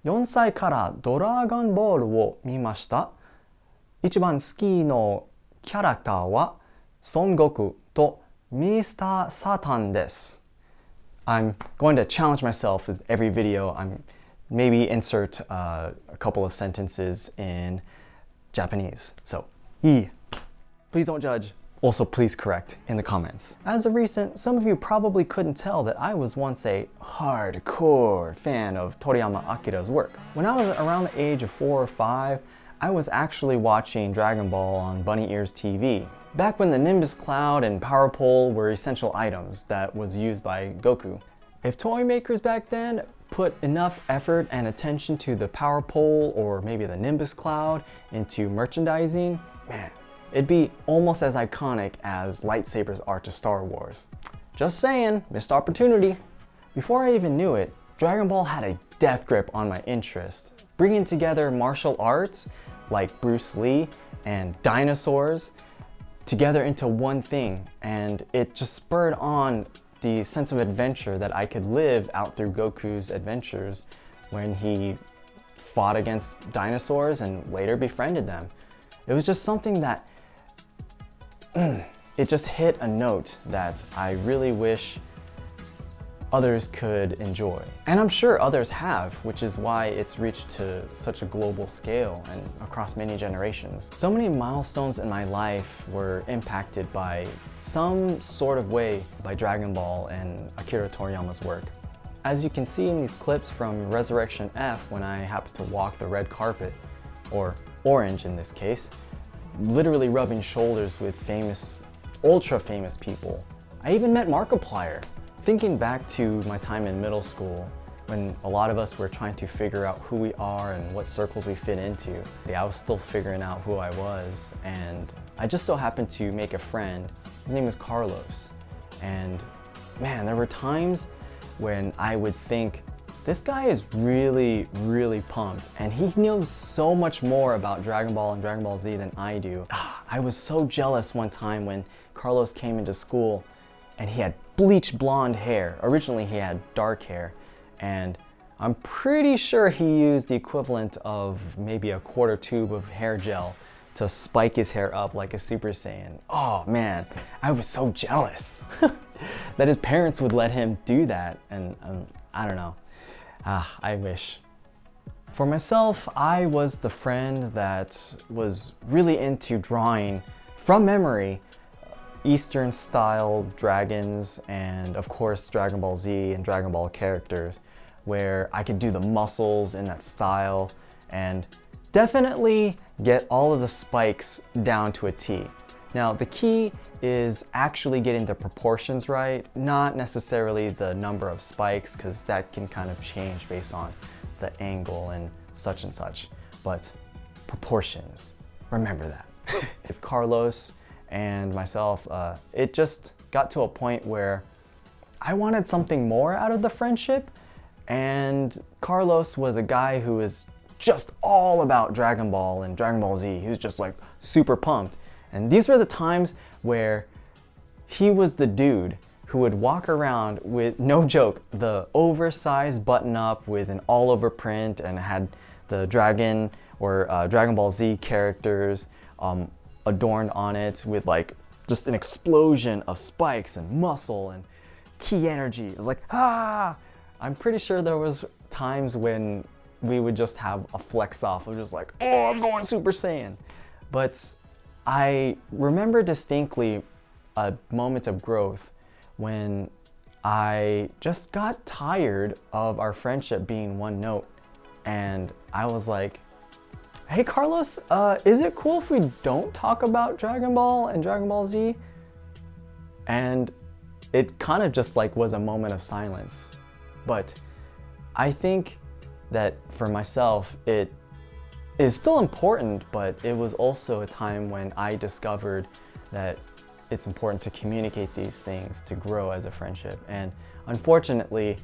4歳からドラゴンボールを見ました。一番好きのキャラクターは孫悟空とミスターサタンです。I'm going to challenge myself with every video. I'm maybe insert a couple of sentences in Japanese. So, please don't judge. Also, please correct in the comments. As of recent, some of you probably couldn't tell that I was once a hardcore fan of Toriyama Akira's work. When I was around the age of 4 or 5, I was actually watching Dragon Ball on Bunny Ears TV. Back when the Nimbus Cloud and Power Pole were essential items that was used by Goku. If toy makers back then put enough effort and attention to the Power Pole or maybe the Nimbus Cloud into merchandising, man, it'd be almost as iconic as lightsabers are to Star Wars. Just saying, missed opportunity. Before I even knew it, Dragon Ball had a death grip on my interest, bringing together martial arts like Bruce Lee and dinosaurs together into one thing, and it just spurred on the sense of adventure that I could live out through Goku's adventures when he fought against dinosaurs and later befriended them. It was just something that it just hit a note that I really wish others could enjoy. And I'm sure others have, which is why it's reached to such a global scale and across many generations. So many milestones in my life were impacted by some sort of way by Dragon Ball and Akira Toriyama's work. As you can see in these clips from Resurrection F when I happened to walk the red carpet, or orange in this case, literally rubbing shoulders with famous, ultra famous people. I even met Markiplier. Thinking back to my time in middle school, when a lot of us were trying to figure out who we are and what circles we fit into, I was still figuring out who I was, and I just so happened to make a friend. His name is Carlos. And man, there were times when I would think, this guy is really, really pumped, and he knows so much more about Dragon Ball and Dragon Ball Z than I do. I was so jealous one time when Carlos came into school and he had bleached blonde hair. Originally he had dark hair, and I'm pretty sure he used the equivalent of maybe a quarter tube of hair gel to spike his hair up like a Super Saiyan. Oh man, I was so jealous that his parents would let him do that, and I don't know. I wish. For myself, I was the friend that was really into drawing from memory Eastern style dragons and of course Dragon Ball Z and Dragon Ball characters, where I could do the muscles in that style and definitely get all of the spikes down to a T. Now the key is actually getting the proportions right, not necessarily the number of spikes, because that can kind of change based on the angle and such, but proportions, remember that. If Carlos and myself, it just got to a point where I wanted something more out of the friendship, and Carlos was a guy who is just all about Dragon Ball and Dragon Ball Z. He was just like super pumped. And these were the times where he was the dude who would walk around with, no joke, the oversized button up with an all over print and had the Dragon or Dragon Ball Z characters adorned on it with like just an explosion of spikes and muscle and ki energy. It was like, ah! I'm pretty sure there was times when we would just have a flex off of just like, oh, I'm going Super Saiyan. But I remember distinctly a moment of growth when I just got tired of our friendship being one note. And I was like, hey Carlos, is it cool if we don't talk about Dragon Ball and Dragon Ball Z? And it kind of just like was a moment of silence. But I think that for myself, it is still important, but it was also a time when I discovered that it's important to communicate these things to grow as a friendship. And unfortunately,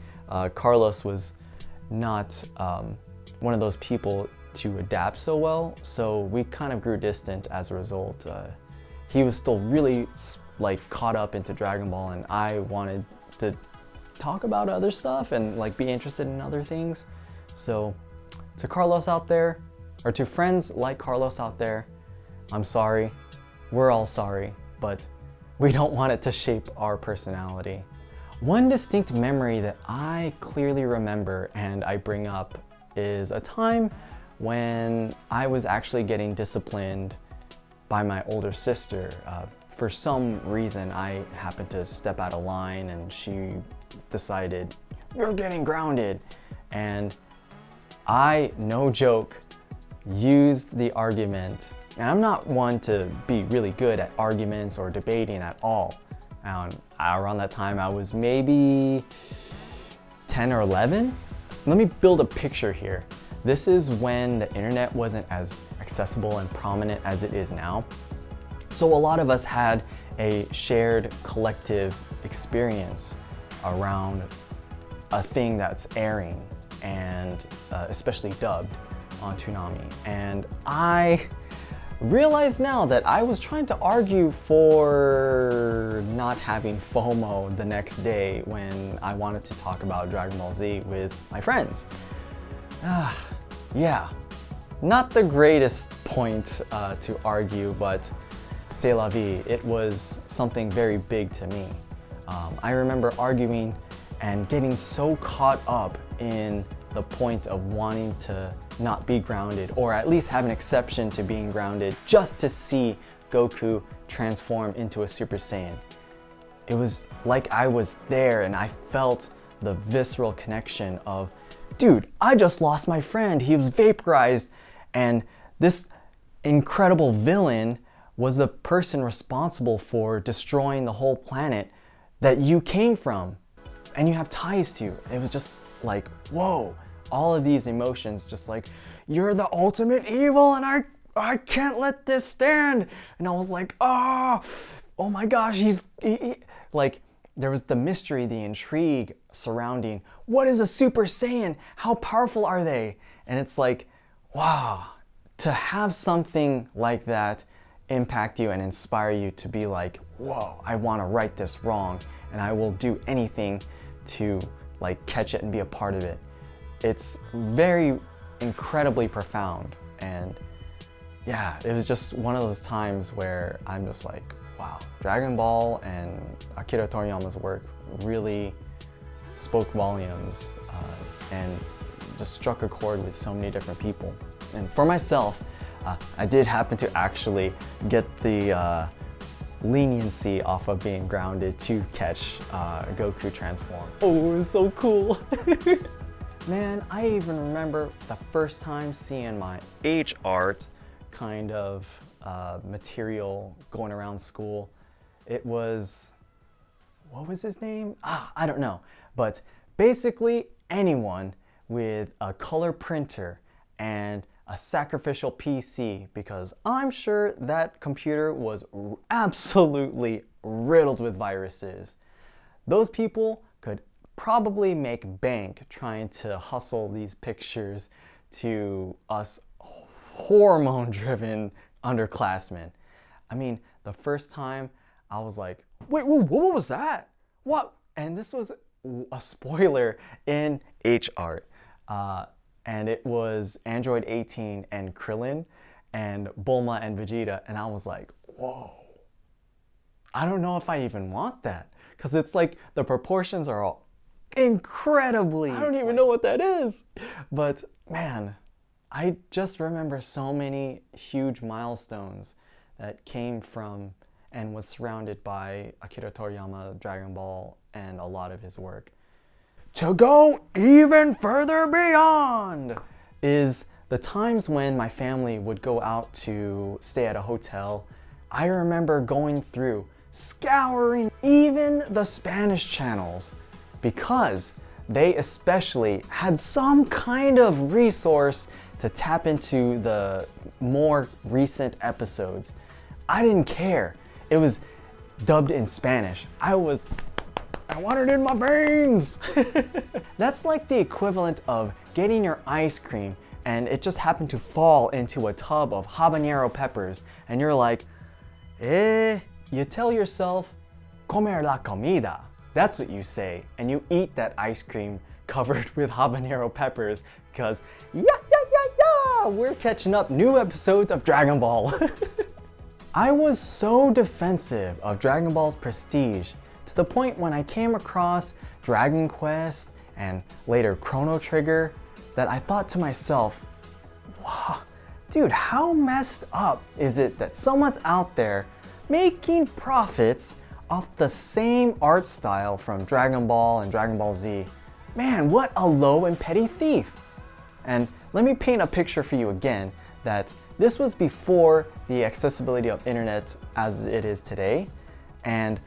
Carlos was not one of those people to adapt so well, so we kind of grew distant as a result. He was still really like caught up into Dragon Ball, and I wanted to talk about other stuff and like be interested in other things. So To Carlos out there, or to friends like Carlos out there, I'm sorry. We're all sorry, but we don't want it to shape our personality. One distinct memory that I clearly remember and I bring up is a time when I was actually getting disciplined by my older sister. For some reason, I happened to step out of line and she decided, "You're getting grounded." And I, no joke, used the argument. And I'm not one to be really good at arguments or debating at all. Around that time, I was maybe 10 or 11. Let me build a picture here. This is when the internet wasn't as accessible and prominent as it is now. So a lot of us had a shared collective experience around a thing that's airing, and especially dubbed on Toonami. And I realize now that I was trying to argue for not having FOMO the next day when I wanted to talk about Dragon Ball Z with my friends. Yeah, not the greatest point to argue, but c'est la vie. It was something very big to me. I remember arguing and getting so caught up in the point of wanting to not be grounded, or at least have an exception to being grounded, just to see Goku transform into a Super Saiyan. It was like I was there and I felt the visceral connection of, dude, I just lost my friend, he was vaporized, and this incredible villain was the person responsible for destroying the whole planet that you came from and you have ties to. It was just like, whoa, all of these emotions, just like, you're the ultimate evil and I can't let this stand. And I was like, oh my gosh, like, there was the mystery, the intrigue surrounding, what is a Super Saiyan? How powerful are they? And it's like, wow, to have something like that impact you and inspire you to be like, whoa, I want to right this wrong and I will do anything to like catch it and be a part of it. It's very incredibly profound, and yeah, it was just one of those times where I'm just like, wow, Dragon Ball and Akira Toriyama's work really spoke volumes and just struck a chord with so many different people. And for myself, I did happen to actually get the leniency off of being grounded to catch Goku transform. Oh, it was so cool. Man, I even remember the first time seeing my H-art kind of material going around school. It was, what was his name? I don't know. But basically anyone with a color printer and a sacrificial PC, because I'm sure that computer was absolutely riddled with viruses. Those people could probably make bank trying to hustle these pictures to us hormone-driven underclassmen. I mean, the first time I was like, wait, what was that? What? And this was a spoiler in H-art. And it was Android 18 and Krillin and Bulma and Vegeta, and I was like, whoa, I don't know if I even want that, because it's like the proportions are all incredibly, I don't even know what that is. But man, I just remember so many huge milestones that came from and was surrounded by Akira Toriyama, Dragon Ball, and a lot of his work. To go even further beyond is the times when my family would go out to stay at a hotel. I remember going through, scouring even the Spanish channels, because they especially had some kind of resource to tap into the more recent episodes. I didn't care. It was dubbed in Spanish. I want it in my veins. That's like the equivalent of getting your ice cream and it just happened to fall into a tub of habanero peppers, and you're like, you tell yourself, comer la comida. That's what you say, and you eat that ice cream covered with habanero peppers because, yeah, We're catching up new episodes of Dragon Ball. I was so defensive of Dragon Ball's prestige to the point when I came across Dragon Quest and later Chrono Trigger that I thought to myself, wow, dude, how messed up is it that someone's out there making profits off the same art style from Dragon Ball and Dragon Ball Z? Man, what a low and petty thief. And let me paint a picture for you again that this was before the accessibility of internet as it is today. And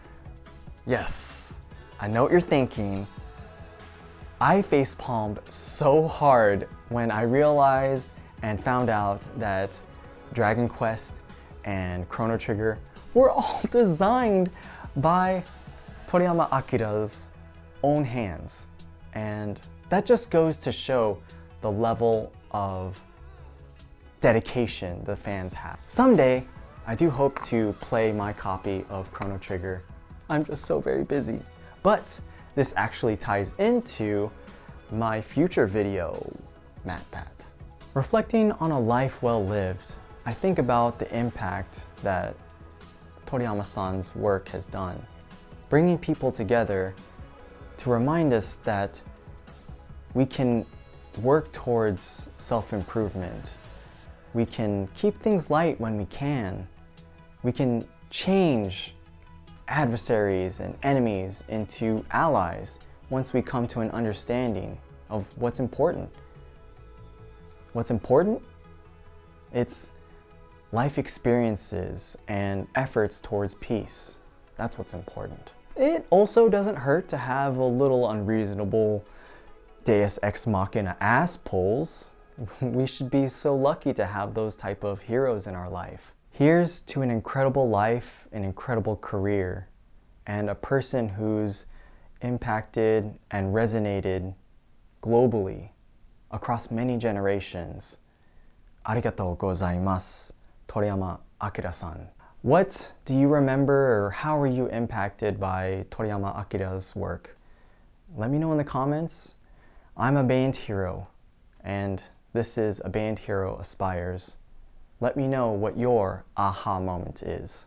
yes, I know what you're thinking. I facepalmed so hard when I realized and found out that Dragon Quest and Chrono Trigger were all designed by Toriyama Akira's own hands. And that just goes to show the level of dedication the fans have. Someday, I do hope to play my copy of Chrono Trigger. I'm just so very busy. But this actually ties into my future video, MatPat. Reflecting on a life well lived, I think about the impact that Toriyama-san's work has done, bringing people together to remind us that we can work towards self-improvement. We can keep things light when we can. We can change adversaries and enemies into allies once we come to an understanding of what's important. What's important? It's life experiences and efforts towards peace. That's what's important. It also doesn't hurt to have a little unreasonable Deus Ex Machina ass pulls. We should be so lucky to have those type of heroes in our life. Here's to an incredible life, an incredible career, and a person who's impacted and resonated globally across many generations. Arigatou gozaimasu, Toriyama Akira-san. What do you remember, or how were you impacted by Toriyama Akira's work? Let me know in the comments. I'm a band hero, and this is A Band Hero Aspires. Let me know what your aha moment is.